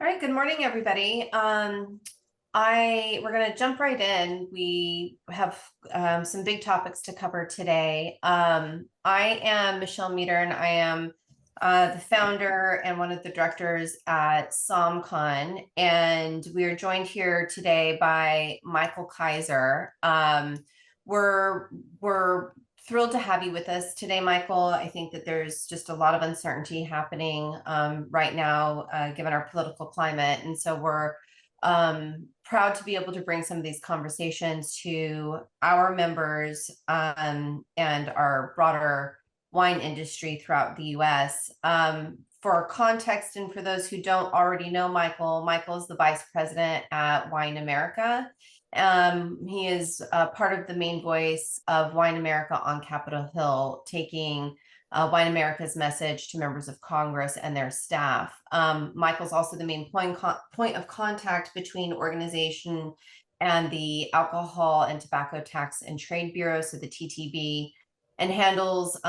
All right, good morning, everybody. We're going to jump right in. We have some big topics to cover today. I am Michelle Meter, and I am the founder and one of the directors at SommCon. And we are joined here today by Michael Kaiser. We're we're thrilled to have you with us today, Michael. I think that there's just a lot of uncertainty happening right now, given our political climate. And so we're proud to be able to bring some of these conversations to our members and our broader wine industry throughout the US. For context, and for those who don't already know Michael is the Vice President at WineAmerica. He is part of the main voice of WineAmerica on Capitol Hill, taking WineAmerica's message to members of Congress and their staff. Michael's also the main point of contact between organization and the Alcohol and Tobacco Tax and Trade Bureau, so the TTB, and handles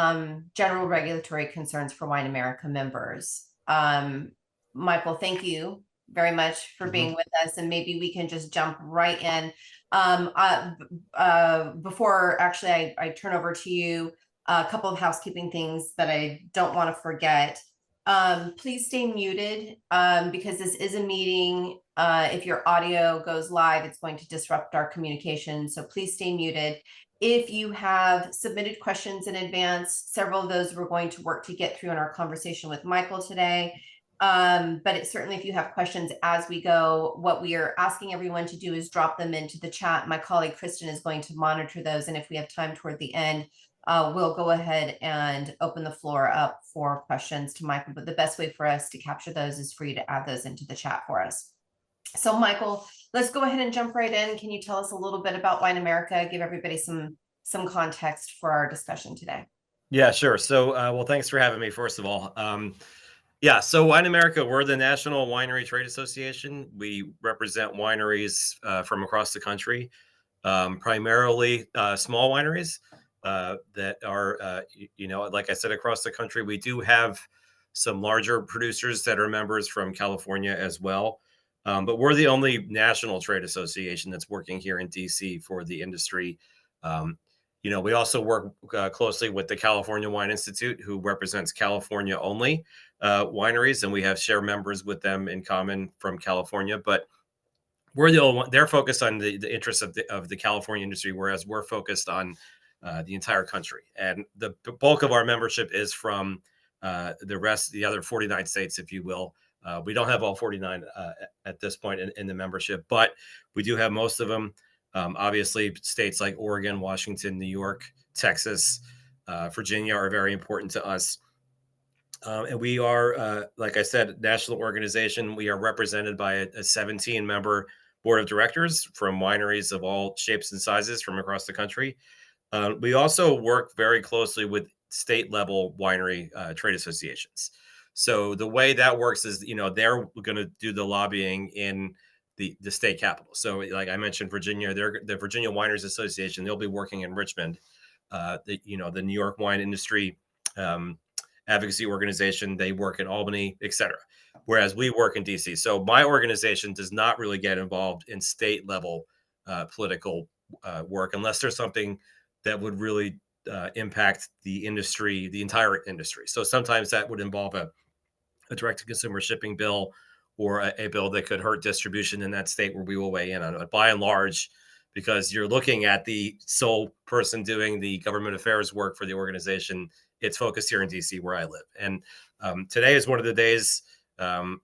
general regulatory concerns for WineAmerica members. Michael, thank you very much for being with us, and maybe we can just jump right in. Before actually I turn over to you, a couple of housekeeping things that I don't want to forget. Please stay muted because this is a meeting. If your audio goes live, it's going to disrupt our communication. So please stay muted. If you have submitted questions in advance, several of those we're going to work to get through in our conversation with Michael today. But certainly if you have questions as we go, what we are asking everyone to do is drop them into the chat. My colleague Kristen is going to monitor those. And if we have time toward the end, we'll go ahead and open the floor up for questions to Michael. But the best way for us to capture those is for you to add those into the chat for us. So Michael, let's go ahead and jump right in. Can you tell us a little bit about WineAmerica? Give everybody some context for our discussion today. Yeah, sure. So, well, thanks for having me, first of all. Yeah, so WineAmerica, we're the National Winery Trade Association. We represent wineries from across the country, primarily small wineries that are, like I said, across the country. We do have some larger producers that are members from California as well. But we're the only national trade association that's working here in DC for the industry. Um, we also work closely with the California Wine Institute, who represents California only wineries, and we have share members with them in common from California. But we're the only one. They're focused on the interests of the California industry, whereas we're focused on the entire country. And the bulk of our membership is from the other 49 states, if you will. We don't have all 49 at this point in the membership, but we do have most of them. Obviously, states like Oregon, Washington, New York, Texas, Virginia are very important to us. And we are, like I said, national organization. We are represented by a 17-member board of directors from wineries of all shapes and sizes from across the country. We also work very closely with state-level winery trade associations. So the way that works is, they're going to do the lobbying in the state capital. So, like I mentioned, Virginia, they're the Virginia Wineries Association. They'll be working in Richmond. The New York Wine Industry Advocacy Organization, they work in Albany, et cetera. Whereas we work in DC. So my organization does not really get involved in state level political work unless there's something that would really impact the industry, the entire industry. So sometimes that would involve a direct to consumer shipping bill or a bill that could hurt distribution in that state, where we will weigh in on it. By and large, because you're looking at the sole person doing the government affairs work for the organization, it's focused here in DC, where I live. And today is one of the days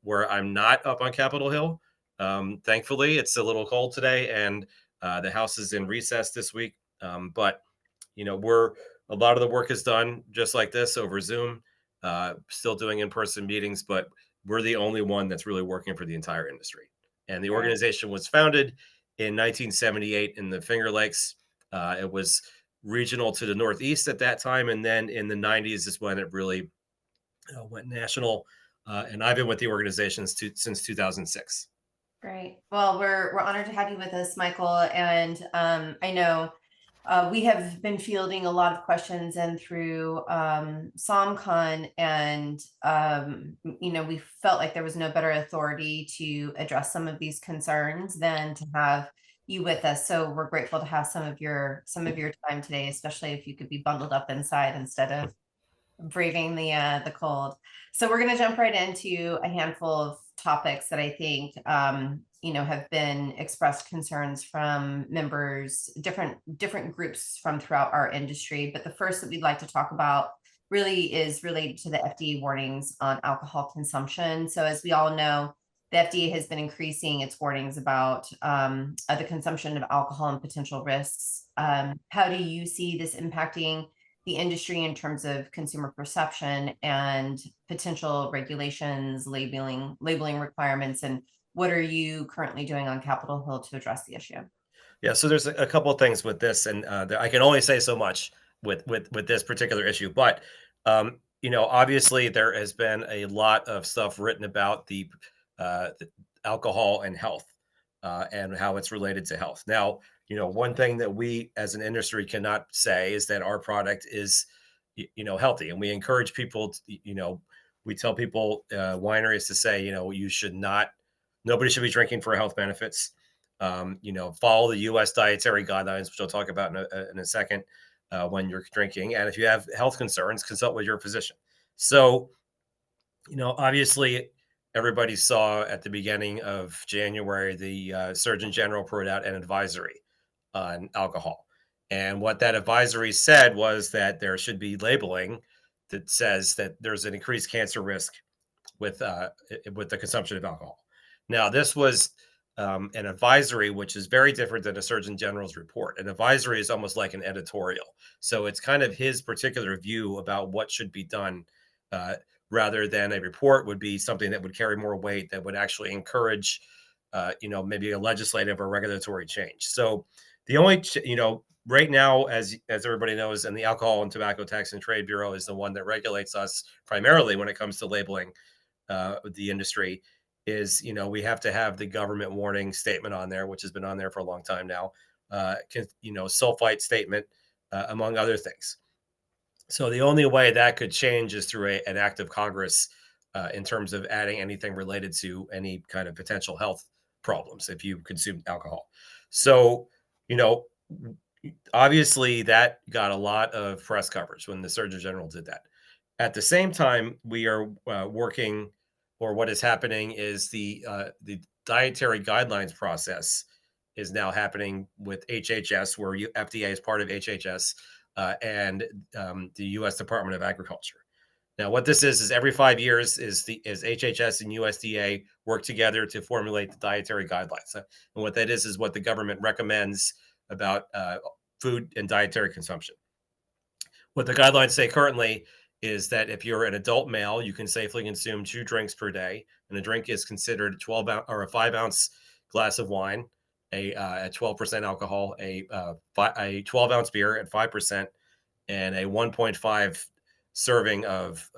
where I'm not up on Capitol Hill. Thankfully, it's a little cold today, and the House is in recess this week. But a lot of the work is done just like this over Zoom, still doing in-person meetings, but we're the only one that's really working for the entire industry. And the organization was founded in 1978 in the Finger Lakes. It was regional to the Northeast at that time. And then in the 90s is when it really went national. And I've been with the organization since 2006. Great. Well, we're honored to have you with us, Michael. And I know We have been fielding a lot of questions and through SommCon, and we felt like there was no better authority to address some of these concerns than to have you with us. So we're grateful to have some of your time today, especially if you could be bundled up inside instead of braving the cold. So we're going to jump right into a handful of topics that I think have been expressed concerns from members, different groups from throughout our industry. But the first that we'd like to talk about really is related to the FDA warnings on alcohol consumption. So as we all know, the FDA has been increasing its warnings about the consumption of alcohol and potential risks. How do you see this impacting the industry in terms of consumer perception and potential regulations, labeling requirements, and what are you currently doing on Capitol Hill to address the issue? Yeah, so there's a couple of things with this, and I can only say so much with this particular issue. But obviously there has been a lot of stuff written about the alcohol and health, and how it's related to health. Now, one thing that we as an industry cannot say is that our product is healthy, and we encourage people to, we tell people, wineries, to say, you should not, nobody should be drinking for health benefits. Follow the U.S. dietary guidelines, which I'll talk about in a second, when you're drinking. And if you have health concerns, consult with your physician. So, obviously, everybody saw at the beginning of January, the Surgeon General put out an advisory on alcohol. And what that advisory said was that there should be labeling that says that there's an increased cancer risk with the consumption of alcohol. Now, this was an advisory, which is very different than a Surgeon General's report. An advisory is almost like an editorial, so it's kind of his particular view about what should be done, uh, rather than a report would be something that would carry more weight, that would actually encourage, maybe a legislative or regulatory change. So the only, right now, as everybody knows, and the Alcohol and Tobacco Tax and Trade Bureau is the one that regulates us primarily when it comes to labeling the industry, is, we have to have the government warning statement on there, which has been on there for a long time now, sulfite statement, among other things. So the only way that could change is through an act of Congress, in terms of adding anything related to any kind of potential health problems if you consume alcohol. So, you know, obviously that got a lot of press coverage when the Surgeon General did that. At the same time, we are working, or what is happening is the dietary guidelines process is now happening with HHS, where FDA is part of HHS, and the U.S. Department of Agriculture. Now, what this is every 5 years is HHS and USDA work together to formulate the dietary guidelines. And what that is what the government recommends about food and dietary consumption. What the guidelines say currently is that if you're an adult male, you can safely consume 2 drinks per day, and a drink is considered 12 or a 5-ounce glass of wine, at 12% alcohol, a 12-ounce beer at 5%, and a 1.5 serving of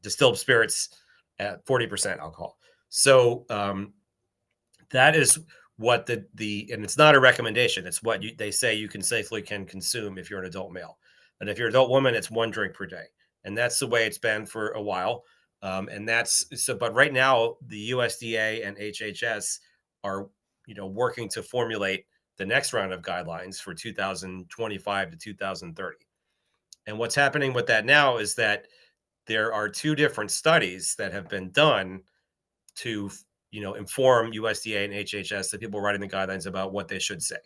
distilled spirits at 40% alcohol. So that is what and it's not a recommendation. It's what they say you can consume if you're an adult male. And if you're an adult woman, it's 1 drink per day. And that's the way it's been for a while. And that's so, but right now the USDA and HHS are, working to formulate the next round of guidelines for 2025 to 2030. And what's happening with that now is that there are 2 different studies that have been done to, inform USDA and HHS, the people writing the guidelines, about what they should say.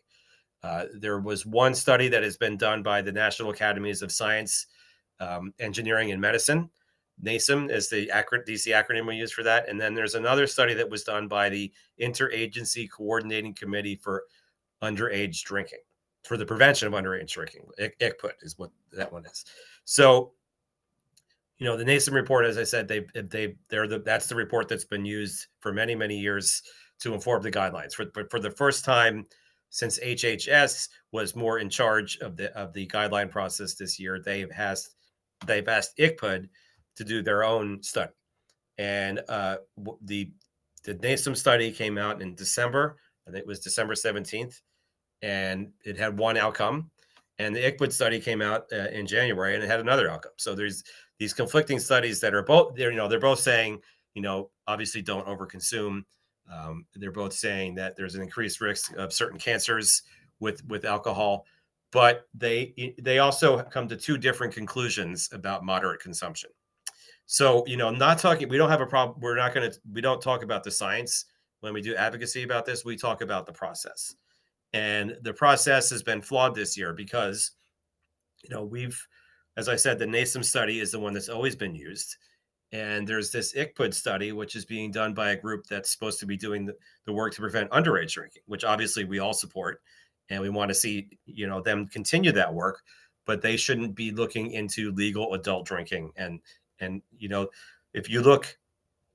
There was one study that has been done by the National Academies of Science, Engineering, and Medicine. NASEM is the acronym we use for that. And then there's another study that was done by the Interagency Coordinating Committee for Underage Drinking, for the prevention of underage drinking. ICPUT is what that one is. So, the NASEM report, as I said, that's the report that's been used for many, many years to inform the guidelines. But for the first time since HHS was more in charge of the guideline process this year, they've asked ICPUT to do their own study. And the NASEM study came out in December. I think it was December 17th, and it had one outcome. and the ICPID study came out in January, and it had another outcome. So there's these conflicting studies that are both, they're both saying, obviously don't overconsume. They're both saying that there's an increased risk of certain cancers with alcohol, but they also come to two different conclusions about moderate consumption. So, not talking, we don't have a problem. We don't talk about the science when we do advocacy about this. We talk about the process. And the process has been flawed this year because, as I said, the NASEM study is the one that's always been used. And there's this ICPID study, which is being done by a group that's supposed to be doing the work to prevent underage drinking, which obviously we all support. And we want to see, them continue that work, but they shouldn't be looking into legal adult drinking. And, if you look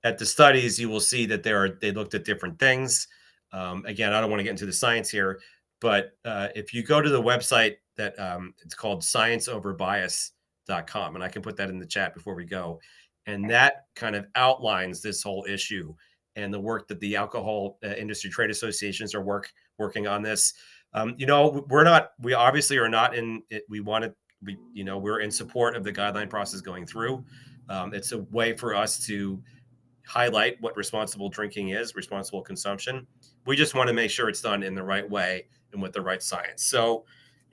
at the studies, you will see that they looked at different things. Again, I don't want to get into the science here, but if you go to the website that it's called scienceoverbias.com, and I can put that in the chat before we go, and that kind of outlines this whole issue and the work that the alcohol industry trade associations are working on this. We obviously are not in it. We're in support of the guideline process going through. It's a way for us to highlight what responsible drinking is, responsible consumption. We just want to make sure it's done in the right way and with the right science. So,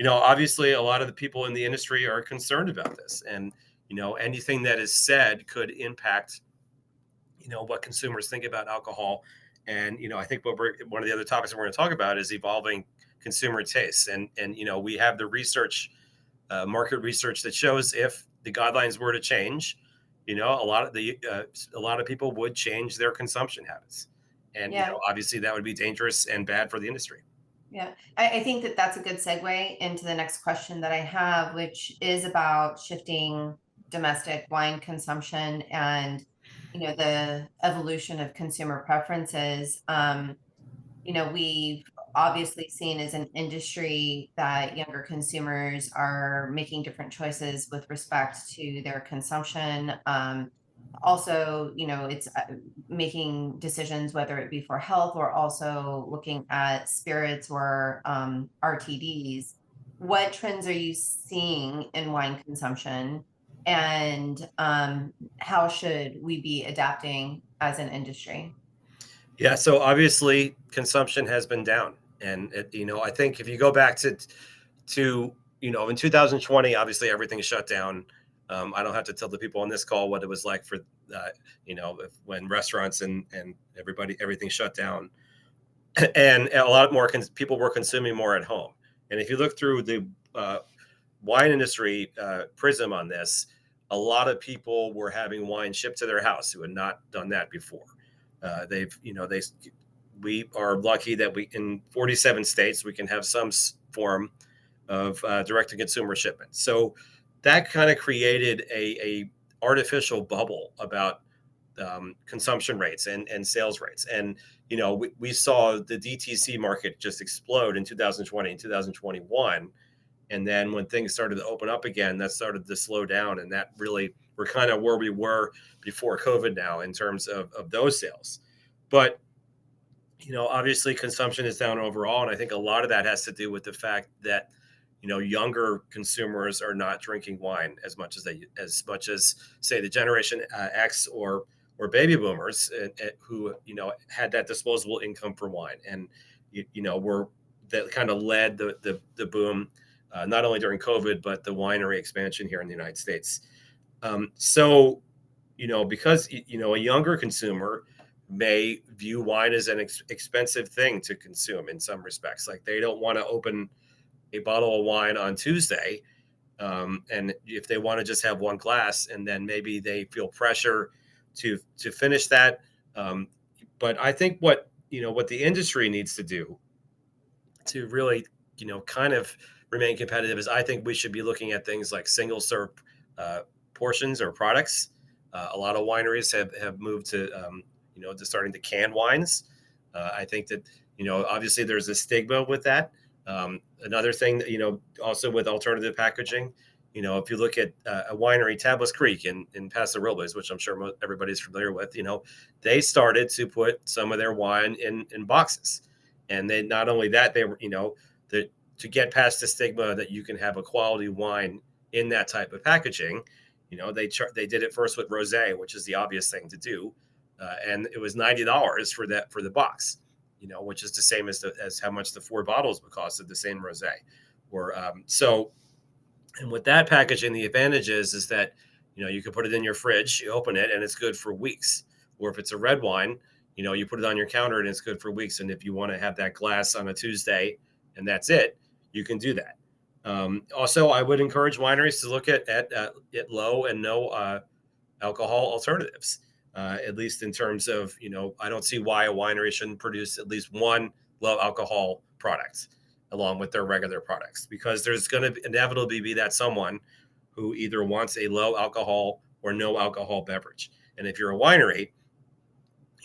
obviously a lot of the people in the industry are concerned about this, and, anything that is said could impact, what consumers think about alcohol. And, I think one of the other topics we're going to talk about is evolving consumer tastes. And, we have the research, market research that shows if the guidelines were to change, a lot of people would change their consumption habits, and Yeah. obviously that would be dangerous and bad for the industry. Yeah, I think that that's a good segue into the next question that I have, which is about shifting domestic wine consumption and, the evolution of consumer preferences. We've obviously seen as an industry that younger consumers are making different choices with respect to their consumption. Also, it's making decisions, whether it be for health or also looking at spirits or RTDs. What trends are you seeing in wine consumption, and how should we be adapting as an industry? Yeah, so obviously consumption has been down, and I think if you go back to in 2020, obviously everything shut down. I don't have to tell the people on this call what it was like for when restaurants and everything shut down, and a lot more people were consuming more at home. And if you look through the wine industry prism on this, a lot of people were having wine shipped to their house who had not done that before. We are lucky that in 47 states, we can have some form of direct-to-consumer shipment. So that kind of created a artificial bubble about consumption rates and sales rates. And, we saw the DTC market just explode in 2020 and 2021. And then when things started to open up again, that started to slow down. And that really, we're kind of where we were before COVID now in terms of those sales. But, obviously consumption is down overall. And I think a lot of that has to do with the fact that, younger consumers are not drinking wine as much as say the Generation X or baby boomers who, had that disposable income for wine. And, were that kind of led the boom, not only during COVID, but the winery expansion here in the United States. So, because, a younger consumer may view wine as an expensive thing to consume in some respects. Like they don't want to open a bottle of wine on Tuesday. And if they want to just have one glass, and then maybe they feel pressure to finish that. But I think what the industry needs to do to really, kind of remain competitive is I think we should be looking at things like single serve portions or products. A lot of wineries have moved to, to starting to can wines. I think that, obviously there's a stigma with that. Another thing that, also with alternative packaging, if you look at a winery, Tablas Creek in Paso Robles, which I'm sure everybody's familiar with, they started to put some of their wine in boxes. And they, not only that, they were, to get past the stigma that you can have a quality wine in that type of packaging, they did it first with rosé, which is the obvious thing to do, and it was $90 for the box, which is the same as how much the 4 bottles would cost of the same rosé. Or and with that packaging, the advantage is that you can put it in your fridge, you open it, and it's good for weeks. Or if it's a red wine, you put it on your counter and it's good for weeks. And if you want to have that glass on a Tuesday and that's it, you can do that. Also, I would encourage wineries to look at low and no alcohol alternatives, at least in terms of, I don't see why a winery shouldn't produce at least one low alcohol product along with their regular products, because there's going to inevitably be that someone who either wants a low alcohol or no alcohol beverage. And if you're a winery,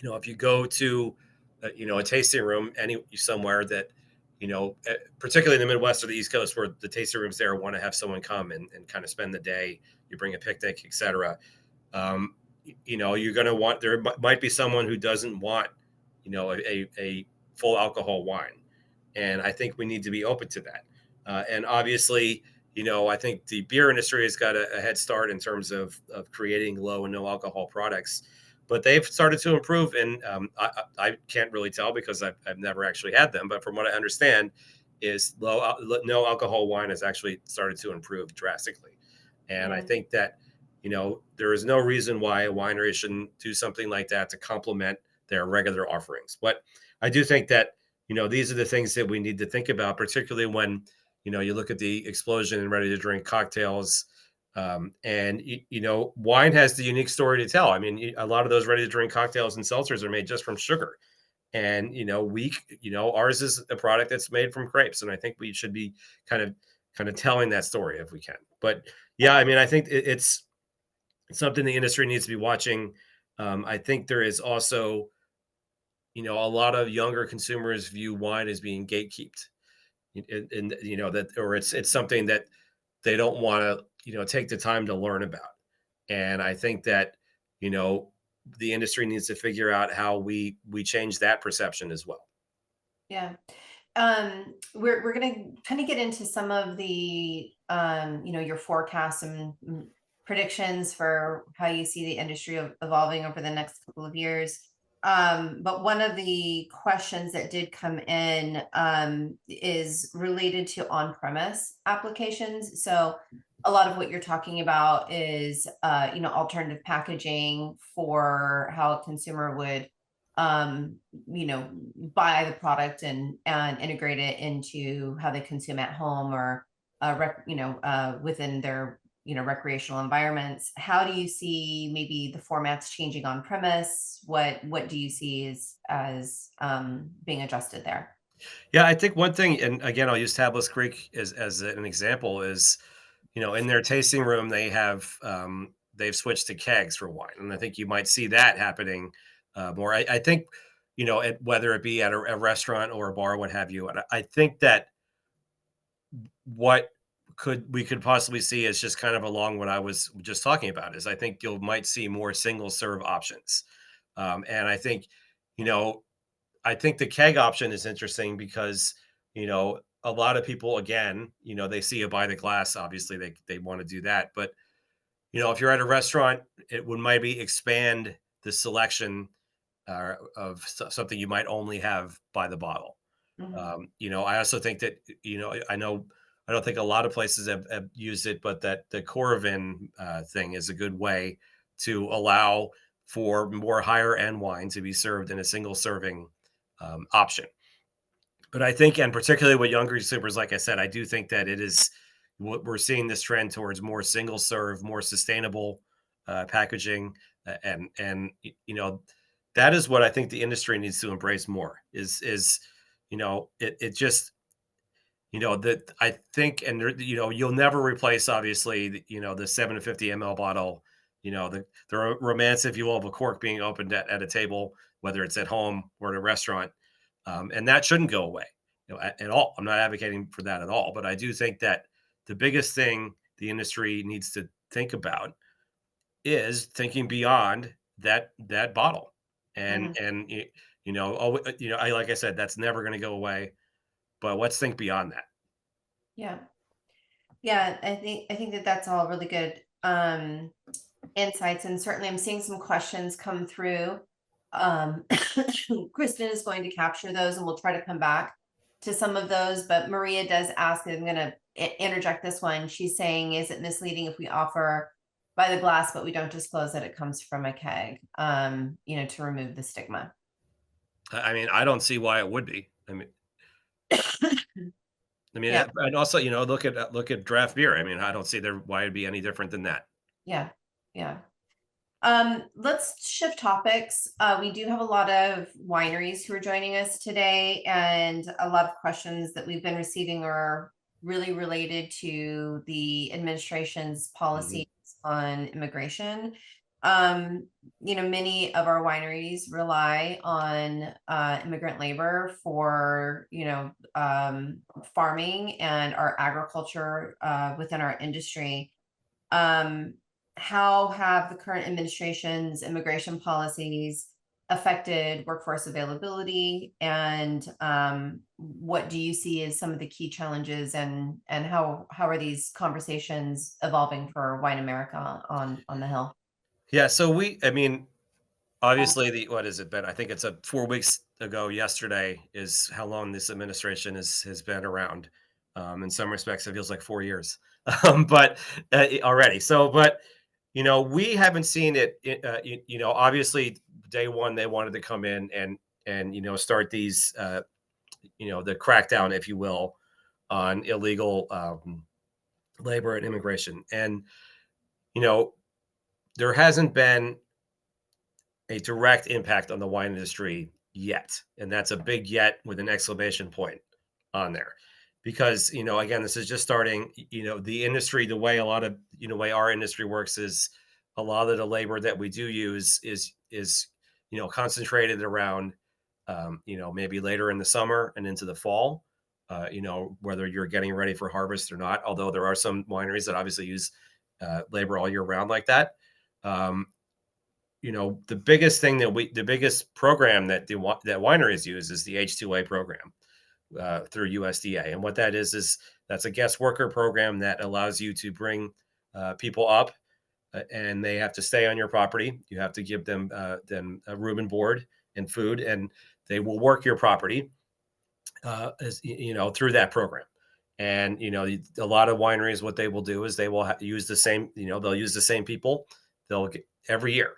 if you go to, a tasting room somewhere that, particularly in the Midwest or the East Coast, where the tasting rooms there want to have someone come and kind of spend the day, you bring a picnic, etc. You're going to want, there might be someone who doesn't want, a full alcohol wine. And I think we need to be open to that. And obviously, I think the beer industry has got a head start in terms of creating low and no alcohol products, but they've started to improve. And I can't really tell because I've never actually had them. But from what I understand, is no alcohol wine has actually started to improve drastically. And I Yeah. think that, there is no reason why a winery shouldn't do something like that to complement their regular offerings. But I do think that, these are the things that we need to think about, particularly when, you look at the explosion in ready to drink cocktails. And, wine has the unique story to tell. I mean, a lot of those ready to drink cocktails and seltzers are made just from sugar. And, ours is a product that's made from grapes. And I think we should be kind of telling that story if we can. But yeah, I mean, I think it's something the industry needs to be watching. I think there is also, a lot of younger consumers view wine as being gatekept, and that, or it's something that they don't want to take the time to learn about. And I think that you know the industry needs to figure out how we change that perception as well. Yeah. We're gonna kind of get into some of the your forecasts and predictions for how you see the industry evolving over the next couple of years. But one of the questions that did come in is related to on-premise applications. So a lot of what you're talking about is alternative packaging for how a consumer would um buy the product and integrate it into how they consume at home or within their recreational environments. How do you see maybe the formats changing on premise? What do you see as being adjusted there? Yeah, I think one thing, and again, I'll use Tablas Creek as an example, is in their tasting room they've switched to kegs for wine, and I think you might see that happening more. I think whether it be at a restaurant or a bar, what have you. And I think that what we could possibly see is just kind of along what I was just talking about, is I think you might see more single serve options, and you know I think the keg option is interesting because, a lot of people, again, they see a by the glass. Obviously, they want to do that. But, if you're at a restaurant, it would maybe expand the selection of something you might only have by the bottle. Mhm. I also think that, I don't think a lot of places have used it, but that the Coravin thing is a good way to allow for more higher end wine to be served in a single serving option. But I think, and particularly with younger consumers, like I said, I do think that it is what we're seeing, this trend towards more single serve, more sustainable packaging, that is what I think the industry needs to embrace more. Is it just that I think, and you'll never replace, obviously, the 750 ml bottle, the romance, if you will, of a cork being opened at a table, whether it's at home or at a restaurant, and that shouldn't go away, at all. I'm not advocating for that at all, but I do think that the biggest thing the industry needs to think about is thinking beyond that bottle, and Mhm. I like I said, that's never going to go away. But let's think beyond that. Yeah. Yeah, I think that that's all really good insights, and certainly I'm seeing some questions come through. Kristen is going to capture those and we'll try to come back to some of those, but Maria does ask, and I'm going to interject this one. She's saying, is it misleading if we offer by the glass but we don't disclose that it comes from a keg, to remove the stigma? I mean, I don't see why it would be. Yeah. And also, look at draft beer. I mean, I don't see there why it'd be any different than that. Yeah. Yeah. Let's shift topics. We do have a lot of wineries who are joining us today, and a lot of questions that we've been receiving are really related to the administration's Mhm. policies on immigration. Many of our wineries rely on immigrant labor for, farming and our agriculture within our industry. um, how have the current administration's immigration policies affected workforce availability, and what do you see as some of the key challenges, and how are these conversations evolving for WineAmerica on the Hill? Yeah. So I mean, obviously, what has it been? I think it's 4 weeks ago. Yesterday is how long this administration has been around. In some respects, it feels like 4 years, but already. But we haven't seen it. Obviously, day one they wanted to come in and start these, the crackdown, if you will, on illegal labor and immigration, and you know there hasn't been a direct impact on the wine industry yet. And that's a big yet with an exclamation point on there. Because, again, this is just starting, the industry, the way a lot of, way our industry works is a lot of the labor that we do use is, concentrated around, maybe later in the summer and into the fall, whether you're getting ready for harvest or not, although there are some wineries that obviously use labor all year round like that. Um, the biggest program that wineries use is the H2A program through USDA. And what that is that's a guest worker program that allows you to bring people up, and they have to stay on your property. You have to give them a room and board and food, and they will work your property through that program. And a lot of wineries, what they will do is they will use the same, they'll use the same people. They'll get every year,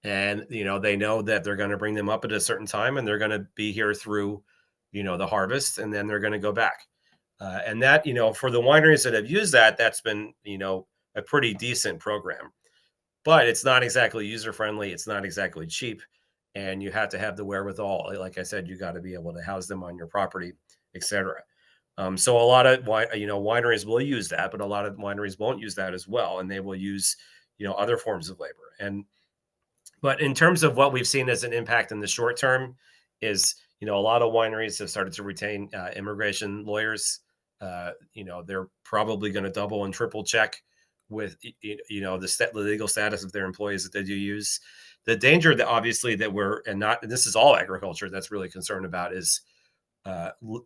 and they know that they're going to bring them up at a certain time, and they're going to be here through the harvest, and then they're going to go back. And that, for the wineries that have used that, that's been a pretty decent program, but it's not exactly user friendly. It's not exactly cheap, and you have to have the wherewithal. Like I said, you got to be able to house them on your property, etc. So a lot of wineries will use that, but a lot of wineries won't use that as well, and they will use other forms of labor. And but in terms of what we've seen as an impact in the short term, is a lot of wineries have started to retain immigration lawyers. They're probably going to double and triple check with the legal status of their employees that they do use. The danger that obviously that and this is all agriculture that's really concerned about is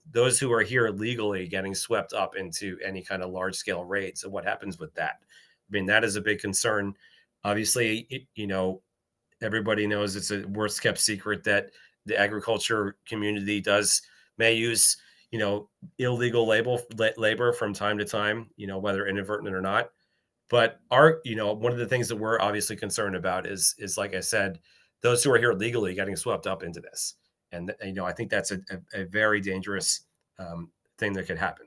those who are here legally getting swept up into any kind of large scale raids, and what happens with that. I mean, that is a big concern. Obviously, everybody knows it's a worst kept secret that the agriculture community may use illegal labor from time to time, whether inadvertent or not. But one of the things that we're obviously concerned about is like I said, those who are here legally getting swept up into this. And I think that's a very dangerous thing that could happen.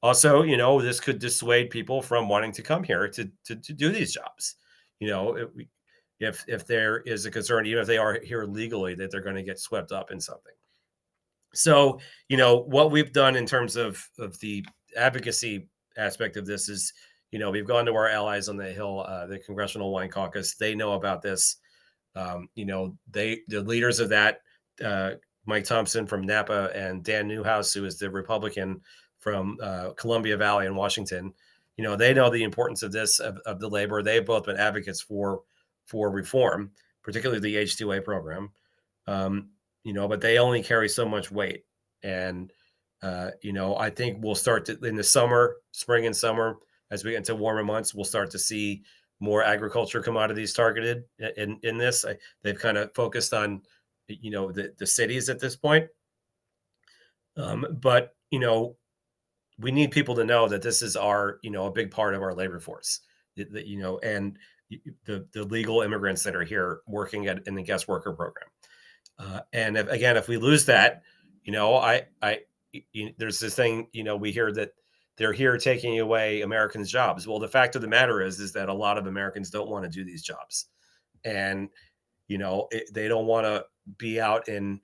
Also, this could dissuade people from wanting to come here to do these jobs. You know, if there is a concern, even if they are here legally, that they're going to get swept up in something. So, what we've done in terms of the advocacy aspect of this is, we've gone to our allies on the Hill, the Congressional Wine Caucus. They know about this. The leaders of that, Mike Thompson from Napa and Dan Newhouse, who is the Republican from Columbia Valley in Washington, they know the importance of this of the labor. They've both been advocates for reform, particularly the H2A program. But they only carry so much weight, and I think we'll start to, in the summer, spring and summer, as we get into warmer months, we'll start to see more agriculture commodities targeted in this. They've kind of focused on, the cities at this point. But, we need people to know that this is a big part of our labor force, and the legal immigrants that are here working in the guest worker program. And if we lose that, there's this thing, we hear that they're here taking away Americans' jobs. Well, the fact of the matter is that a lot of Americans don't want to do these jobs, and they don't want to be out in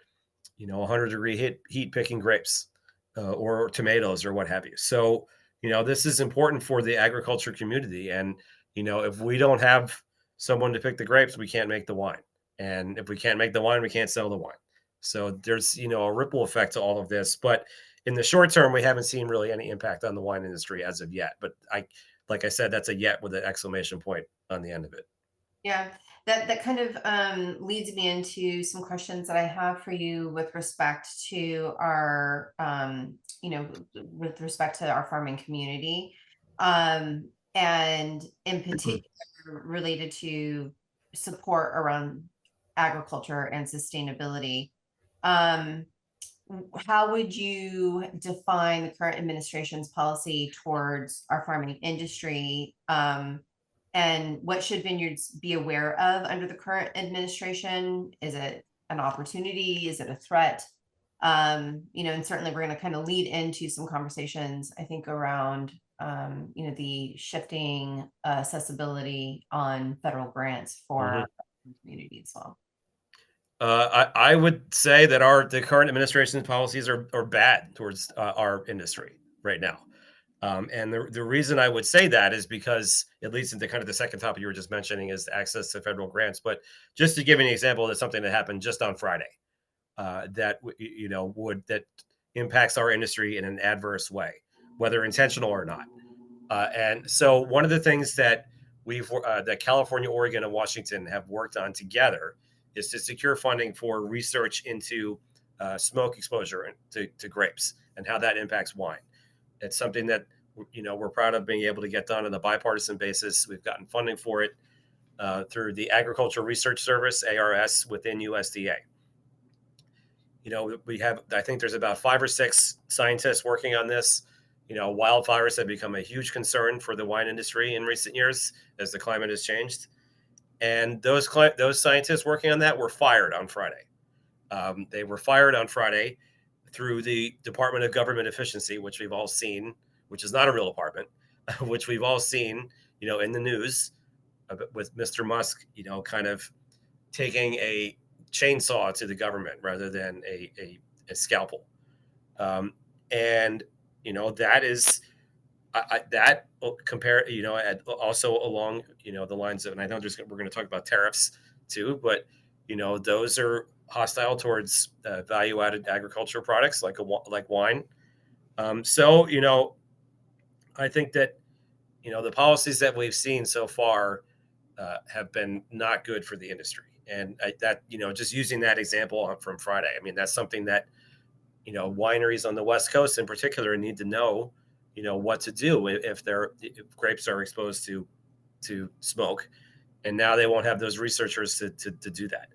100-degree heat picking grapes or tomatoes or what have you. So this is important for the agriculture community, and if we don't have someone to pick the grapes, we can't make the wine, and if we can't make the wine, we can't sell the wine. So there's a ripple effect to all of this, but in the short term, we haven't seen really any impact on the wine industry as of yet. But like I said, that's a yet with an exclamation point on the end of it. Yeah, that kind of leads me into some questions that I have for you with respect to our with respect to our farming community, and in particular related to support around agriculture and sustainability. Um, how would you define the current administration's policy towards our farming industry? And what should vineyards be aware of under the current administration? Is it an opportunity? Is it a threat? And certainly we're going to kind of lead into some conversations, I think, around, the shifting accessibility on federal grants for Mhm. our community as well. I would say that the current administration's policies are bad towards our industry right now. And the reason I would say that is because, at least in the kind of the second topic you were just mentioning, is access to federal grants. But just to give you an example, that's something that happened just on Friday that impacts our industry in an adverse way, whether intentional or not. And so one of the things that that California, Oregon, and Washington have worked on together is to secure funding for research into smoke exposure to grapes and how that impacts wine. It's something that we're proud of being able to get done on a bipartisan basis. We've gotten funding for it through the Agricultural Research Service (ARS) within USDA. We have, I think there's about 5 or 6 scientists working on this. Wildfires have become a huge concern for the wine industry in recent years as the climate has changed. And those scientists working on that were fired on Friday. They were fired on Friday through the Department of Government Efficiency, which we've all seen, which is not a real department, which we've all seen, in the news with Mr. Musk, kind of taking a chainsaw to the government rather than a scalpel. And, that is, that compare, also along, the lines of, and I know we're going to talk about tariffs too, but, those are hostile towards value-added agriculture products like wine. So, I think that, the policies that we've seen so far have been not good for the industry. And just using that example from Friday, I mean, that's something that, wineries on the West Coast in particular need to know, what to do if grapes are exposed to smoke. And now they won't have those researchers to do that.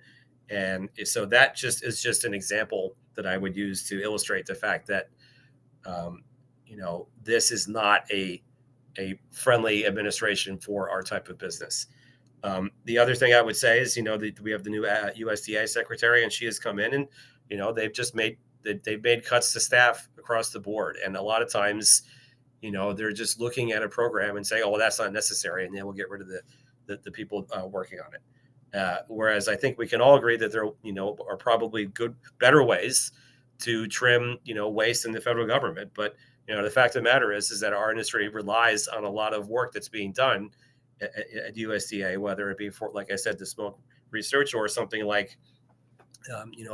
And so that is just an example that I would use to illustrate the fact that, this is not a friendly administration for our type of business. The other thing I would say is, we have the new USDA secretary, and she has come in, and they've made cuts to staff across the board, and a lot of times, they're just looking at a program and saying, "Oh, well, that's not necessary," and then we'll get rid of the people working on it. Whereas I think we can all agree that there, are probably better ways to trim, waste in the federal government. But the fact of the matter is that our industry relies on a lot of work that's being done at USDA, whether it be for, like I said, the smoke research or something like,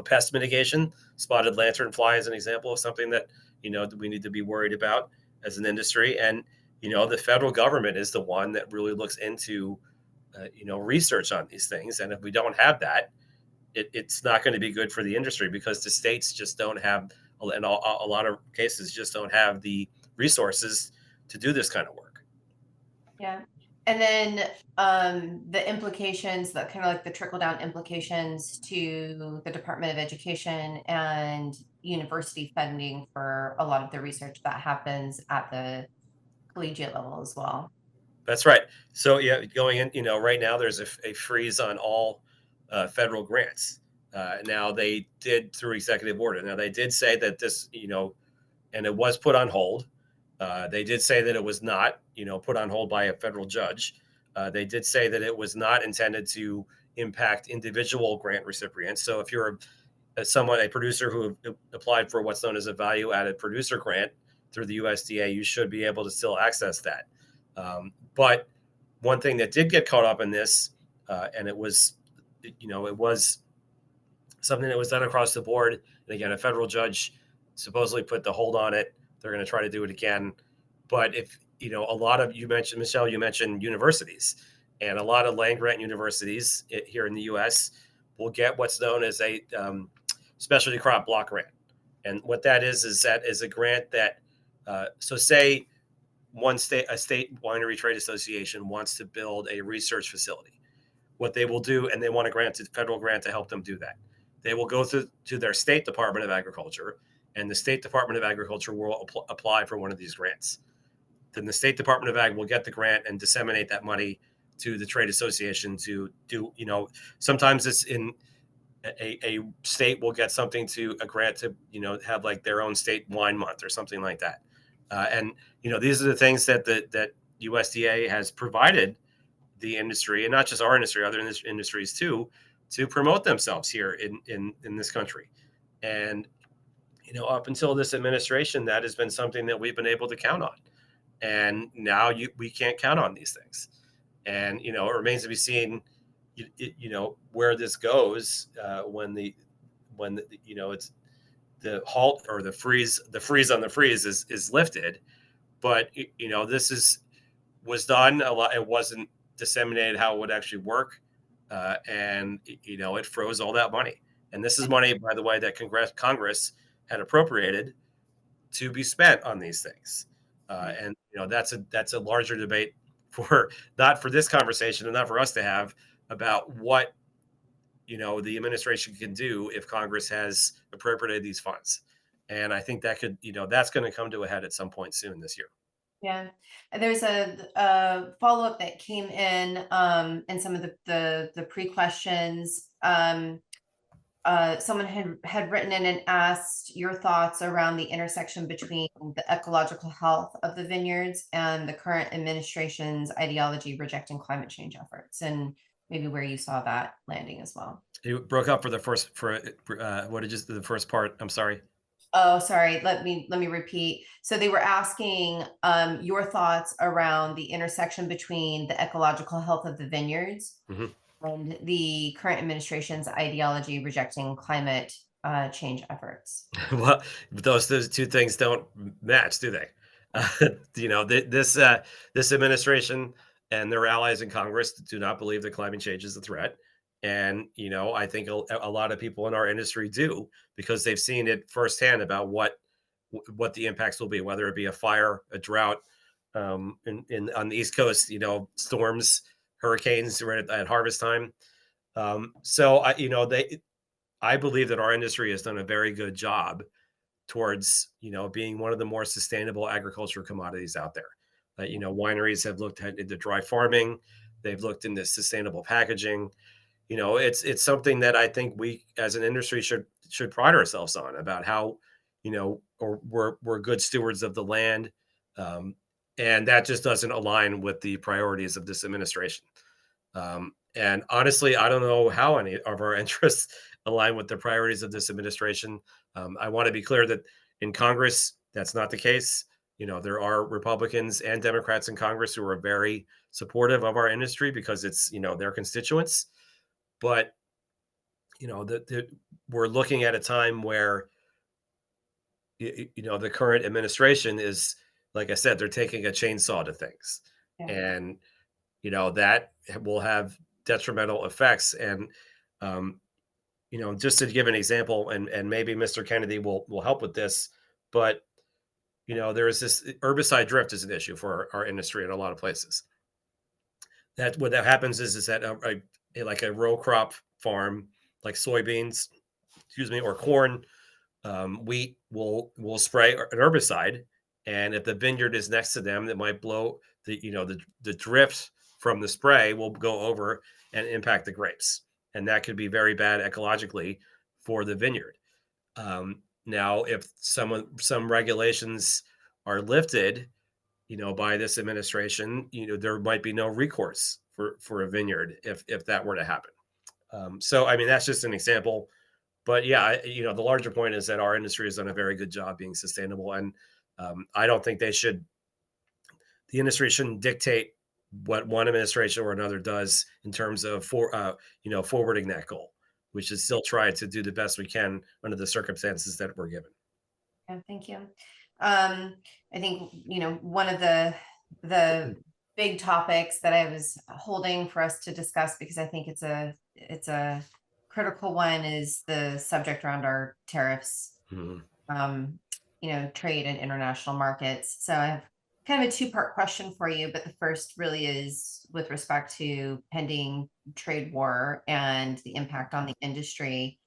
pest mitigation. Spotted lanternfly is an example of something that, we need to be worried about as an industry. And, the federal government is the one that really looks into, research on these things. And if we don't have that, it's not going to be good for the industry because the states just don't have and a lot of cases just don't have the resources to do this kind of work. Yeah. And then the implications, that kind of like the trickle down implications to the Department of Education and university funding for a lot of the research that happens at the collegiate level as well. That's right. So yeah, going in, right now there's a freeze on all federal grants. Now they did through executive order. Now they did say that this, and it was put on hold. They did say that it was not, put on hold by a federal judge. They did say that it was not intended to impact individual grant recipients. So if you're a producer who applied for what's known as a value added producer grant through the USDA, you should be able to still access that. But one thing that did get caught up in this, and it was something that was done across the board. And again, a federal judge supposedly put the hold on it. They're going to try to do it again. But if, a lot of, you mentioned, Michelle, you mentioned universities, and a lot of land grant universities here in the US will get what's known as a specialty crop block grant. And what that is a grant that, so say a state winery trade association wants to build a research facility. What they will do, and they want a federal grant to help them do that. They will go to their state Department of Agriculture, and the state Department of Agriculture will apply for one of these grants. Then the state Department of Ag will get the grant and disseminate that money to the trade association to do, sometimes it's in a state will get something to a grant to, have like their own state wine month or something like that. And, these are the things that USDA has provided the industry, and not just our industry, other industries too, to promote themselves here in this country. And up until this administration, that has been something that we've been able to count on. And now we can't count on these things. And it remains to be seen, where this goes when it's the halt or the freeze on the freeze is lifted. But this was done a lot. It wasn't disseminated how it would actually work, and it froze all that money. And this is money, by the way, that Congress had appropriated to be spent on these things. And that's a larger debate for not for this conversation and not for us to have about what the administration can do if Congress has appropriated these funds. And I think that could that's going to come to a head at some point soon this year. Yeah. And there's a follow-up that came in some of the pre-questions. Someone had written in and asked your thoughts around the intersection between the ecological health of the vineyards and the current administration's ideology rejecting climate change efforts, and maybe where you saw that landing as well. You broke up for what did the first part? I'm sorry. Oh, sorry. Let me repeat. So they were asking your thoughts around the intersection between the ecological health of the vineyards Mm-hmm. and the current administration's ideology rejecting climate change efforts. Well, those two things don't match, do they? This administration and their allies in Congress do not believe that climate change is a threat. And I think a lot of people in our industry do, because they've seen it firsthand about what the impacts will be, whether it be a fire, a drought, on the East Coast, storms, hurricanes right at harvest time. So I believe that our industry has done a very good job towards being one of the more sustainable agriculture commodities out there. Wineries have looked into dry farming, they've looked into sustainable packaging. It's something that I think we as an industry should pride ourselves on, about how or we're good stewards of the land, and that just doesn't align with the priorities of this administration. And honestly, I don't know how any of our interests align with the priorities of this administration. I want to be clear that in Congress, that's not the case. There are Republicans and Democrats in Congress who are very supportive of our industry because it's, their constituents. But, we're looking at a time where, the current administration is, like I said, they're taking a chainsaw to things. Yeah. And, that will have detrimental effects. And, just to give an example, and maybe Mr. Kennedy will help with this, but there is this herbicide drift is an issue for our industry in a lot of places. That what that happens is that like a row crop farm, like soybeans, excuse me, or corn, wheat will spray an herbicide, and if the vineyard is next to them, that might blow the drift from the spray will go over and impact the grapes, and that could be very bad ecologically for the vineyard. Now, if some regulations are lifted, by this administration, there might be no recourse for a vineyard if that were to happen. So, I mean, that's just an example, but yeah, the larger point is that our industry has done a very good job being sustainable, and I don't think the industry shouldn't dictate what one administration or another does in terms of forwarding that goal. We should still try to do the best we can under the circumstances that we're given. Yeah, thank you. I think, one of the big topics that I was holding for us to discuss, because I think it's a critical one, is the subject around our tariffs, Mhm. trade and international markets. So I have kind of a two-part question for you, but the first really is with respect to pending trade war and the impact on the industry.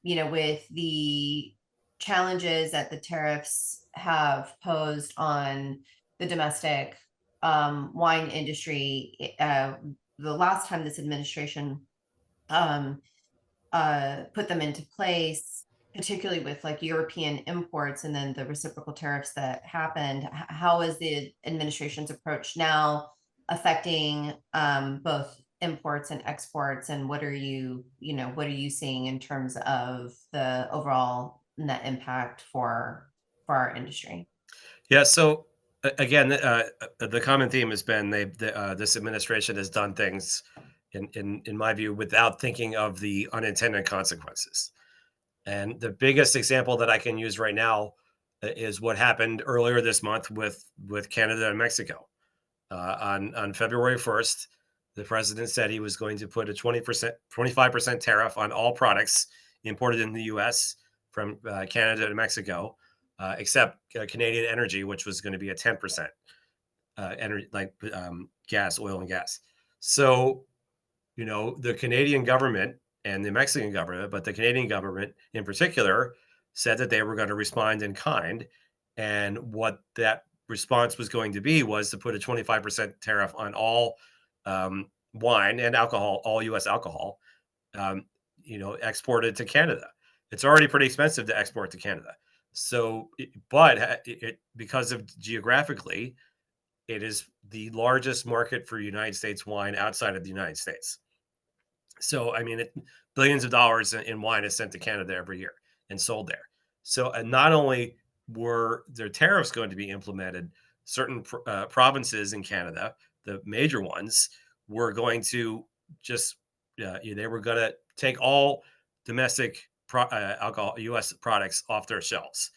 With the challenges that the tariffs have posed on the domestic wine industry, the last time this administration um, put them into place, particularly with like European imports and then the reciprocal tariffs that happened, how is the administration's approach now affecting both imports and exports, and what are you seeing in terms of the overall net impact for our industry? Yeah. So again, the common theme has been this administration has done things, in my view, without thinking of the unintended consequences. And the biggest example that I can use right now is what happened earlier this month with Canada and Mexico. On February 1st, the president said he was going to put a 20%, 25% tariff on all products imported in the U.S. from Canada to Mexico, except Canadian energy, which was going to be a 10% energy, like gas, oil, and gas. So, the Canadian government and the Mexican government, but the Canadian government in particular, said that they were going to respond in kind. And what that response was going to be was to put a 25% tariff on all wine and alcohol, all U.S. alcohol, um, exported to Canada. It's already pretty expensive to export to Canada. So, because of geographically, it is the largest market for United States wine outside of the United States. So, I mean, billions of dollars in wine is sent to Canada every year and sold there. So, and not only were there tariffs going to be implemented, certain provinces in Canada, the major ones, were going to just, they were going to take all domestic alcohol, U.S. products off their shelves.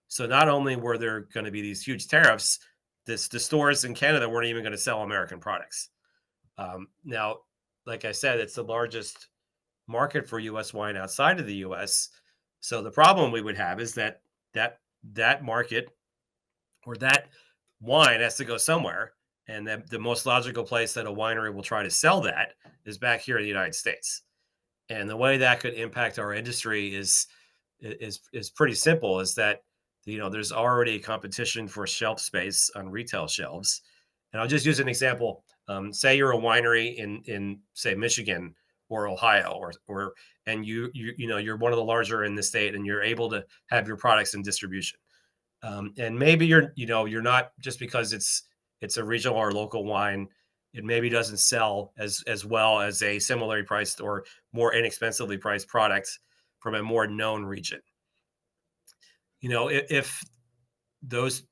So, not only were there going to be these huge tariffs, the stores in Canada weren't even going to sell American products. Now, like I said, it's the largest market for U.S. wine outside of the U.S. So the problem we would have is that market or that wine has to go somewhere, and the most logical place that a winery will try to sell that is back here in the United States. And the way that could impact our industry is pretty simple. Is that there's already competition for shelf space on retail shelves, and I'll just use an example. Say you're a winery in say Michigan or Ohio, and you're one of the larger in the state, and you're able to have your products in distribution. And maybe you're not, just because it's a regional or local wine, it maybe doesn't sell as well as a similarly priced or more inexpensively priced product from a more known region. If those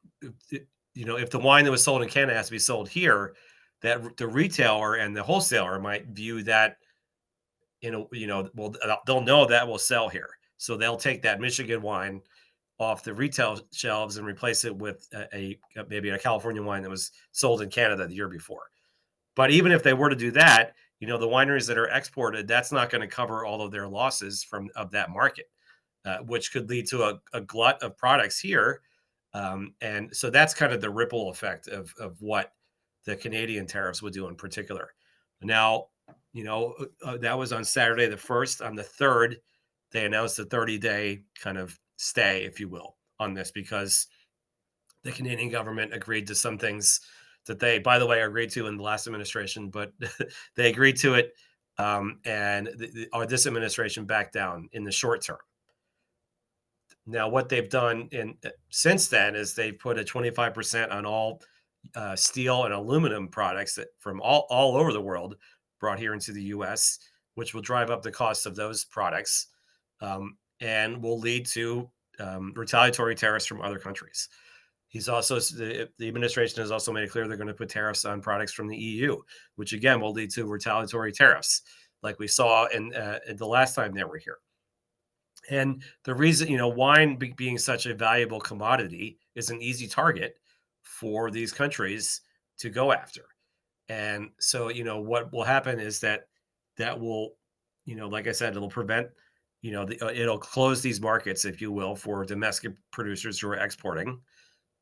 if the wine that was sold in Canada has to be sold here, that the retailer and the wholesaler might view that well, they'll know that will sell here, so they'll take that Michigan wine off the retail shelves and replace it with maybe a California wine that was sold in Canada the year before. But even if they were to do that, the wineries that are exported, that's not going to cover all of their losses of that market, which could lead to a glut of products here. And so that's kind of the ripple effect of what the Canadian tariffs would do in particular. Now, that was on Saturday the 1st. On the 3rd, they announced a 30-day kind of stay, if you will, on this, because the Canadian government agreed to some things that they, by the way, agreed to in the last administration, but they agreed to it, and this administration backed down in the short term. Now, what they've done since then is they've put a 25% on all steel and aluminum products that from all over the world brought here into the U.S., which will drive up the cost of those products, and will lead to retaliatory tariffs from other countries. The administration has also made it clear they're going to put tariffs on products from the EU, which again will lead to retaliatory tariffs, like we saw in the last time they were here. And the reason, wine being such a valuable commodity is an easy target for these countries to go after. And so, what will happen is that will, like I said, it'll prevent, it'll close these markets, if you will, for domestic producers who are exporting.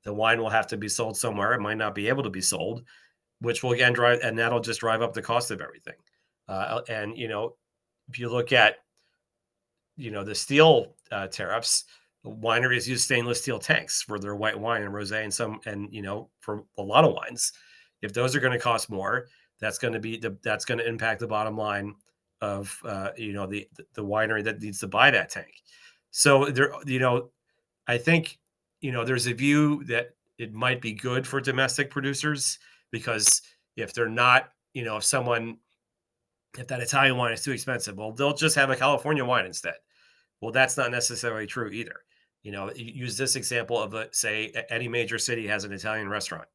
The wine will have to be sold somewhere. It might not be able to be sold, which will again and that'll just drive up the cost of everything. And, if you look at, the steel tariffs, wineries use stainless steel tanks for their white wine and rosé and for a lot of wines. If those are going to cost more, that's going to impact the bottom line of the winery that needs to buy that tank. So there, I think there's a view that it might be good for domestic producers, because if they're not, if that Italian wine is too expensive, well, they'll just have a California wine instead. Well, that's not necessarily true either. Use this example of, say, any major city has an Italian restaurant,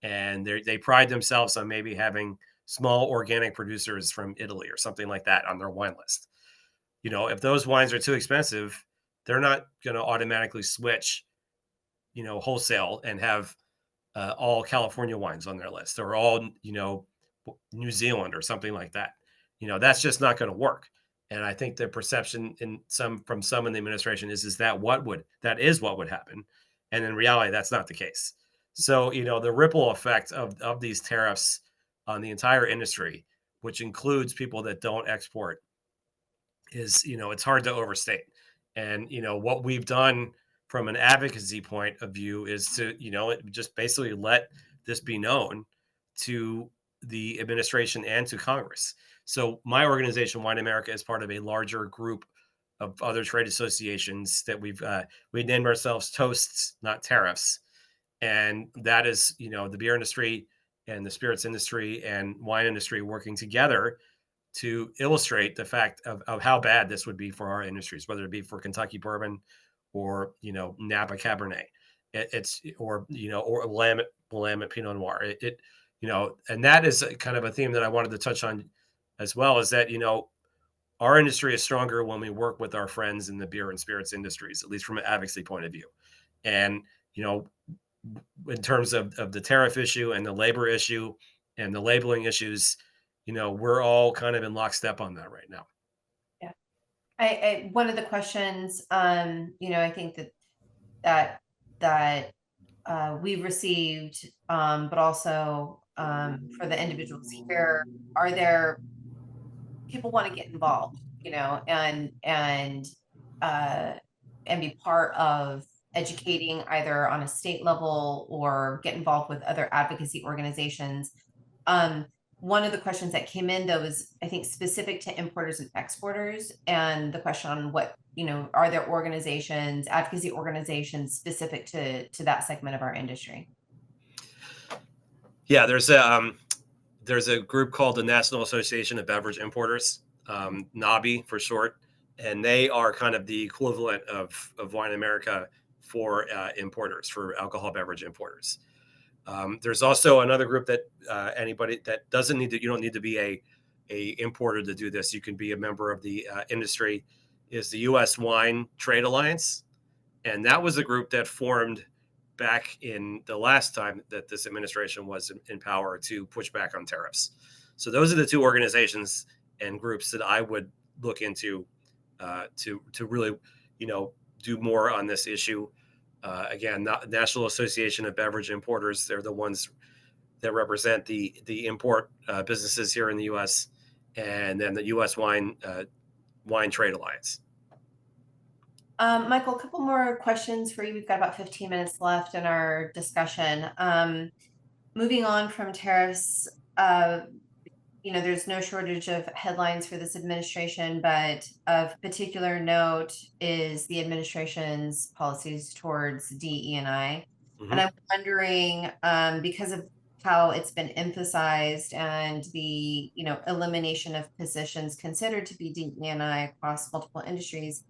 and they pride themselves on maybe having small organic producers from Italy or something like that on their wine list. If those wines are too expensive, they're not going to automatically switch, wholesale and have all California wines on their list, or all, New Zealand or something like that. That's just not going to work. And I think the perception from some in the administration is that is what would happen. And in reality, that's not the case. So, the ripple effect of these tariffs on the entire industry, which includes people that don't export, is, it's hard to overstate. And, what we've done from an advocacy point of view is to, just basically let this be known to the administration and to Congress. So my organization, WineAmerica, is part of a larger group of other trade associations that we named ourselves Toasts, Not Tariffs. And that is, the beer industry and the spirits industry and wine industry working together to illustrate the fact of how bad this would be for our industries, whether it be for Kentucky bourbon or, Napa Cabernet, or Willamette Pinot Noir. And that is kind of a theme that I wanted to touch on as well, is that, our industry is stronger when we work with our friends in the beer and spirits industries, at least from an advocacy point of view. And, in terms of the tariff issue and the labor issue and the labeling issues, we're all kind of in lockstep on that right now. Yeah. One of the questions, I think that we've received, but also for the individuals here, are there people want to get involved, and be part of educating either on a state level or get involved with other advocacy organizations. One of the questions that came in, though, is, I think, specific to importers and exporters, and the question on what, are there organizations, advocacy organizations specific to that segment of our industry? Yeah, there's a group called the National Association of Beverage Importers, NABI for short, and they are kind of the equivalent of WineAmerica for importers, for alcohol beverage importers. There's also another group that anybody that doesn't need to, you don't need to be a importer to do this. You can be a member of the industry, is the U.S. Wine Trade Alliance. And that was a group that formed back in the last time that this administration was in power to push back on tariffs. So those are the two organizations and groups that I would look into to really, do more on this issue. Again, National Association of Beverage Importers, they're the ones that represent the import businesses here in the U.S., and then the U.S. Wine Trade Alliance. Michael, a couple more questions for you. We've got about 15 minutes left in our discussion. Moving on from tariffs, there's no shortage of headlines for this administration, but of particular note is the administration's policies towards DE&I. Mm-hmm. And I'm wondering, because of how it's been emphasized and the, elimination of positions considered to be DE&I across multiple industries,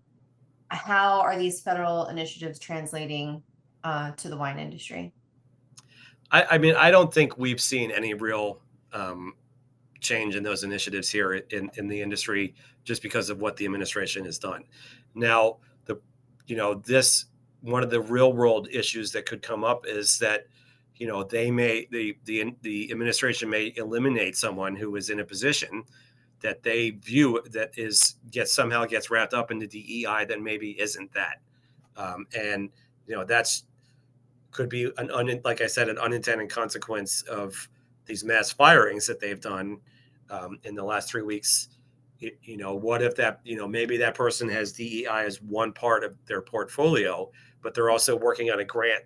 how are these federal initiatives translating to the wine industry? I mean, I don't think we've seen any real change in those initiatives here in the industry just because of what the administration has done. Now, this one of the real world issues that could come up is that the administration may eliminate someone who is in a position that they view that somehow gets wrapped up into DEI that maybe isn't that, and that's could be like I said, an unintended consequence of these mass firings that they've done in the last 3 weeks. What if that, maybe that person has DEI as one part of their portfolio, but they're also working on a grant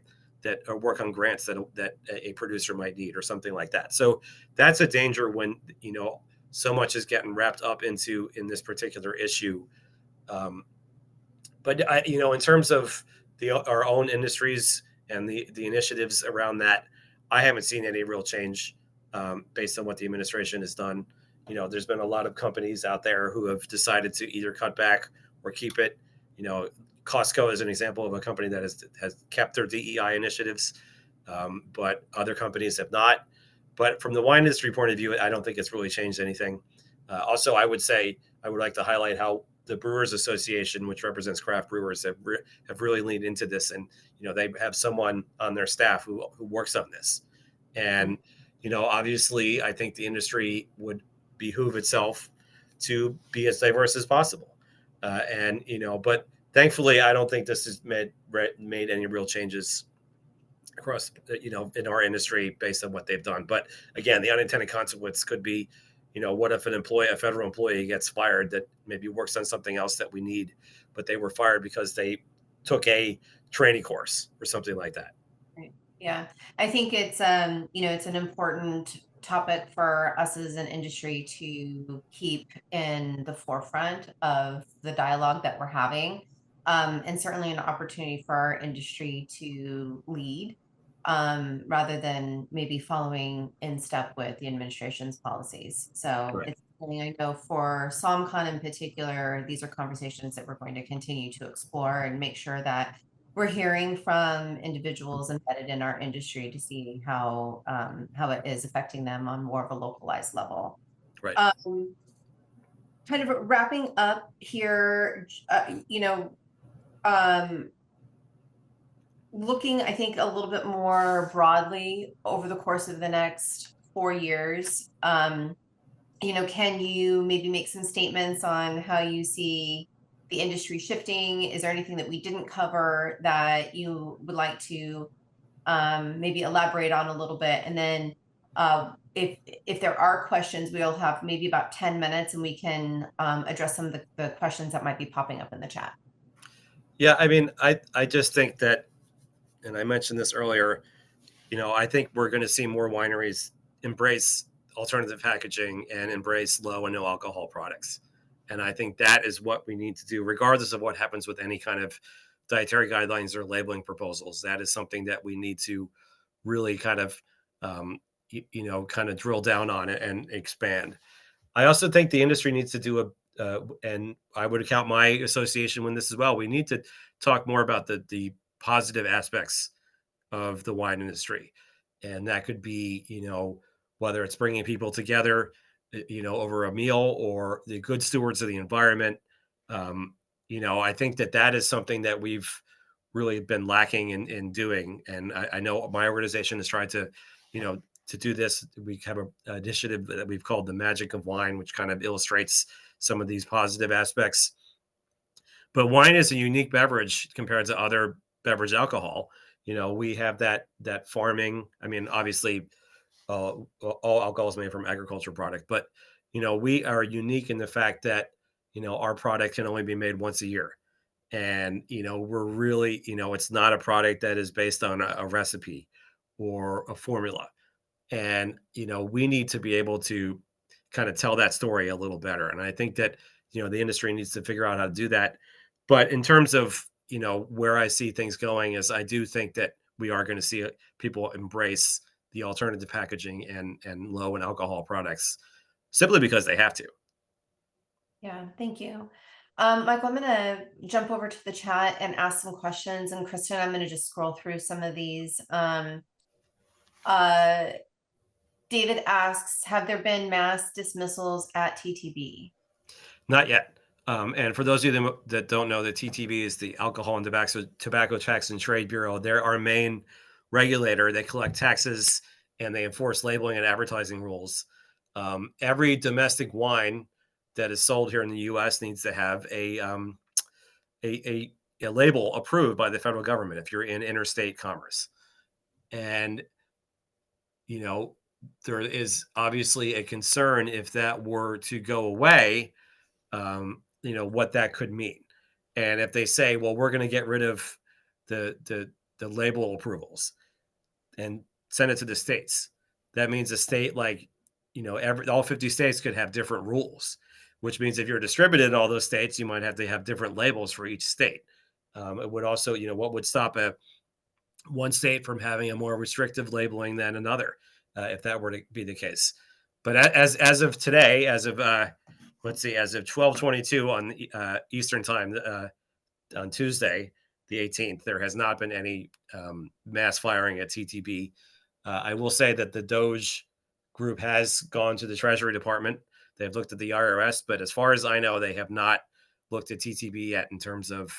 or work on grants that a producer might need or something like that. So that's a danger when, so much is getting wrapped up in this particular issue. But in terms of our own industries and the initiatives around that, I haven't seen any real change based on what the administration has done. There's been a lot of companies out there who have decided to either cut back or keep it. Costco is an example of a company that has kept their DEI initiatives, but other companies have not. But from the wine industry point of view, I don't think it's really changed anything. Also, I would like to highlight how the Brewers Association, which represents craft brewers, have really leaned into this, and they have someone on their staff who works on this. And obviously, I think the industry would behoove itself to be as diverse as possible. But thankfully, I don't think this has made any real changes across, in our industry based on what they've done. But again, the unintended consequence could be, what if a federal employee gets fired that maybe works on something else that we need, but they were fired because they took a training course or something like that. Right. Yeah, I think it's it's an important topic for us as an industry to keep in the forefront of the dialogue that we're having, and certainly an opportunity for our industry to lead, rather than maybe following in step with the administration's policies. So Right. it's something I know for SommCon in particular, these are conversations that we're going to continue to explore and make sure that we're hearing from individuals embedded in our industry to see how it is affecting them on more of a localized level. Right. Kind of wrapping up here, looking, I think, a little bit more broadly over the course of the next 4 years. Can you maybe make some statements on how you see the industry shifting? Is there anything that we didn't cover that you would like to maybe elaborate on a little bit? And then if there are questions, we'll have maybe about 10 minutes and we can address some of the questions that might be popping up in the chat. Yeah, I mean, I just think that, and I mentioned this earlier, I think we're going to see more wineries embrace alternative packaging and embrace low and no alcohol products. And I think that is what we need to do, regardless of what happens with any kind of dietary guidelines or labeling proposals. That is something that we need to really kind of, drill down on it and expand. I also think the industry needs to do and I would count my association with this as well. We need to talk more about the positive aspects of the wine industry. And that could be, whether it's bringing people together, over a meal, or the good stewards of the environment. I think that is something that we've really been lacking in doing. And I know my organization has tried to, to do this, we have an initiative that we've called the Magic of Wine, which kind of illustrates some of these positive aspects. But wine is a unique beverage compared to other beverage alcohol. We have that farming. I mean, obviously, all alcohol is made from agricultural product, but we are unique in the fact that our product can only be made once a year, and we're really, it's not a product that is based on a recipe or a formula, and we need to be able to kind of tell that story a little better, and I think that the industry needs to figure out how to do that. But in terms of where I see things going, is I do think that we are going to see people embrace the alternative packaging and low in alcohol products simply because they have to. Yeah, thank you. Michael, I'm gonna jump over to the chat and ask some questions, and Kristen, I'm gonna just scroll through some of these. Uh, David asks, have there been mass dismissals at TTB? Not yet. And for those of you that don't know, the TTB is the Alcohol and Tobacco Tax and Trade Bureau. They're our main regulator. They collect taxes and they enforce labeling and advertising rules. Every domestic wine that is sold here in the U.S. needs to have a label approved by the federal government if you're in interstate commerce. And there is obviously a concern if that were to go away, what that could mean. And if they say, well, we're going to get rid of the label approvals and send it to the states, that means a state like, all 50 states could have different rules, which means if you're distributed in all those states, you might have to have different labels for each state. It would also, what would stop one state from having a more restrictive labeling than another, if that were to be the case. But as of today, as of let's see, as of 12:22 on Eastern time on Tuesday, the 18th, there has not been any mass firing at TTB. I will say that the Doge group has gone to the Treasury Department. They've looked at the IRS, but as far as I know, they have not looked at TTB yet in terms of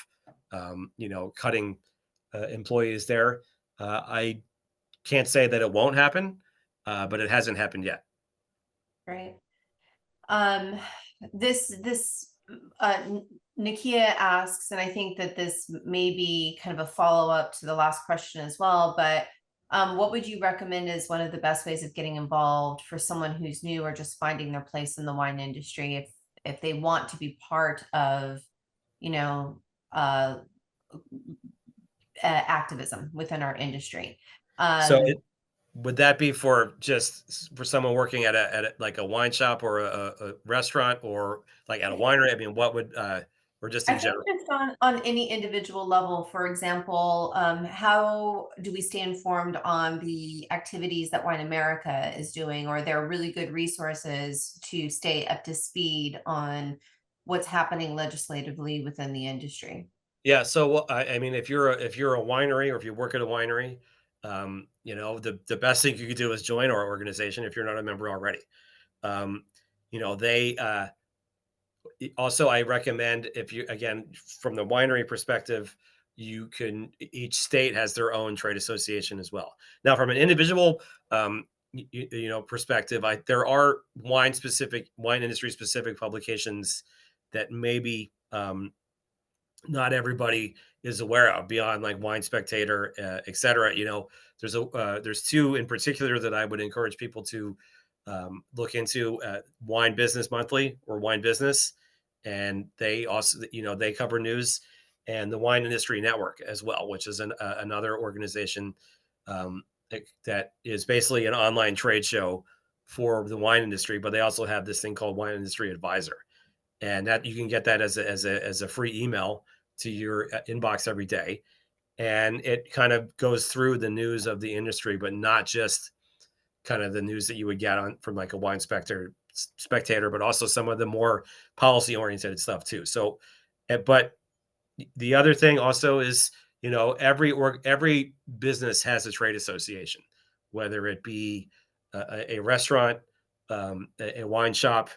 cutting employees there. I can't say that it won't happen, but it hasn't happened yet. Right. This Nakia asks, and I think that this may be kind of a follow-up to the last question as well, but what would you recommend is one of the best ways of getting involved for someone who's new or just finding their place in the wine industry if they want to be part of, activism within our industry? So would that be for someone working at a like a wine shop or a restaurant or like at a winery? I mean, what would or just I in think general? just on any individual level, for example, how do we stay informed on the activities that WineAmerica is doing, or there are really good resources to stay up to speed on what's happening legislatively within the industry? Yeah. So I mean, if you're a winery or if you work at a winery, the best thing you could do is join our organization if you're not a member already. They also, I recommend, if you, again, from the winery perspective, each state has their own trade association as well. Now, from an individual, perspective, there are wine industry specific publications that maybe not everybody is aware of beyond like Wine Spectator, et cetera. There's two in particular that I would encourage people to look into: Wine Business Monthly or Wine Business, and they also, they cover news, and the Wine Industry Network as well, which is another organization that is basically an online trade show for the wine industry. But they also have this thing called Wine Industry Advisor, and that you can get that as a free email to your inbox every day, and it kind of goes through the news of the industry, but not just kind of the news that you would get on from like a wine spectator, but also some of the more policy oriented stuff too. So, but the other thing also is, every business has a trade association, whether it be a restaurant, a wine shop,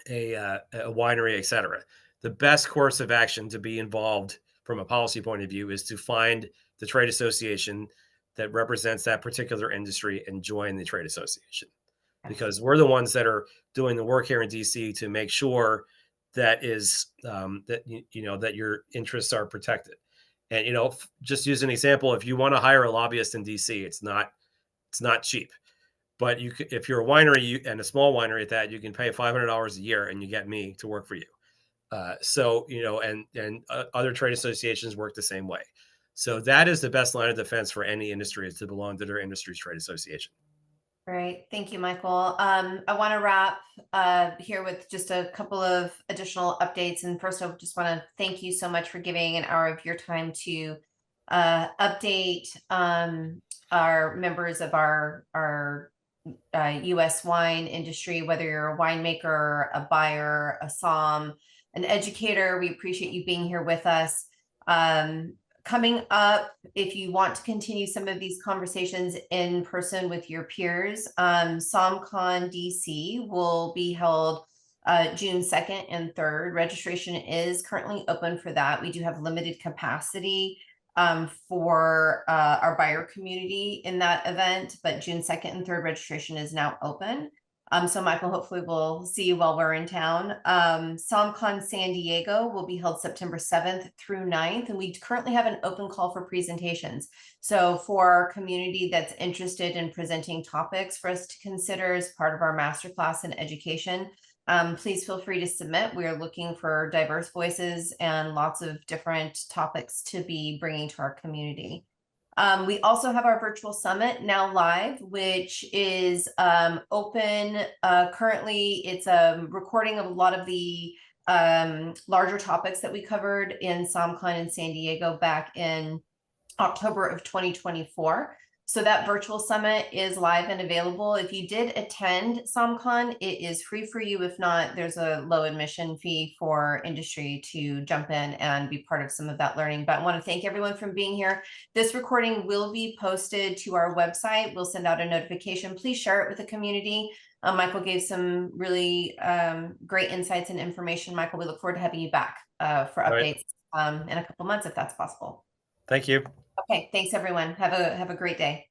a winery, etc. The best course of action to be involved from a policy point of view is to find the trade association that represents that particular industry and join the trade association, because we're the ones that are doing the work here in DC to make sure that is that that your interests are protected. And just use an example: if you want to hire a lobbyist in DC, it's not cheap. But if you're a winery and a small winery at that, you can pay $500 a year and you get me to work for you. So other trade associations work the same way. So that is the best line of defense for any industry, is to belong to their industry's trade association. Great. Thank you, Michael. I want to wrap here with just a couple of additional updates. And first, I just want to thank you so much for giving an hour of your time to update our members of our U.S. wine industry, whether you're a winemaker, a buyer, a somm, an educator. We appreciate you being here with us. Coming up, if you want to continue some of these conversations in person with your peers, SommCon DC will be held June 2nd and 3rd. Registration is currently open for that. We do have limited capacity for our buyer community in that event, but June 2nd and 3rd registration is now open. So Michael, hopefully we'll see you while we're in town. SommCon San Diego will be held September 7th through 9th, and we currently have an open call for presentations. So for our community that's interested in presenting topics for us to consider as part of our masterclass in education, please feel free to submit. We are looking for diverse voices and lots of different topics to be bringing to our community. We also have our virtual summit now live, which is open. Currently, it's a recording of a lot of the larger topics that we covered in SommCon in San Diego back in October of 2024. So that virtual summit is live and available. If you did attend SommCon, it is free for you. If not, there's a low admission fee for industry to jump in and be part of some of that learning. But I want to thank everyone for being here. This recording will be posted to our website. We'll send out a notification. Please share it with the community. Michael gave some really great insights and information. Michael, we look forward to having you back for updates in a couple months, if that's possible. Thank you. Okay, thanks everyone. Have a great day.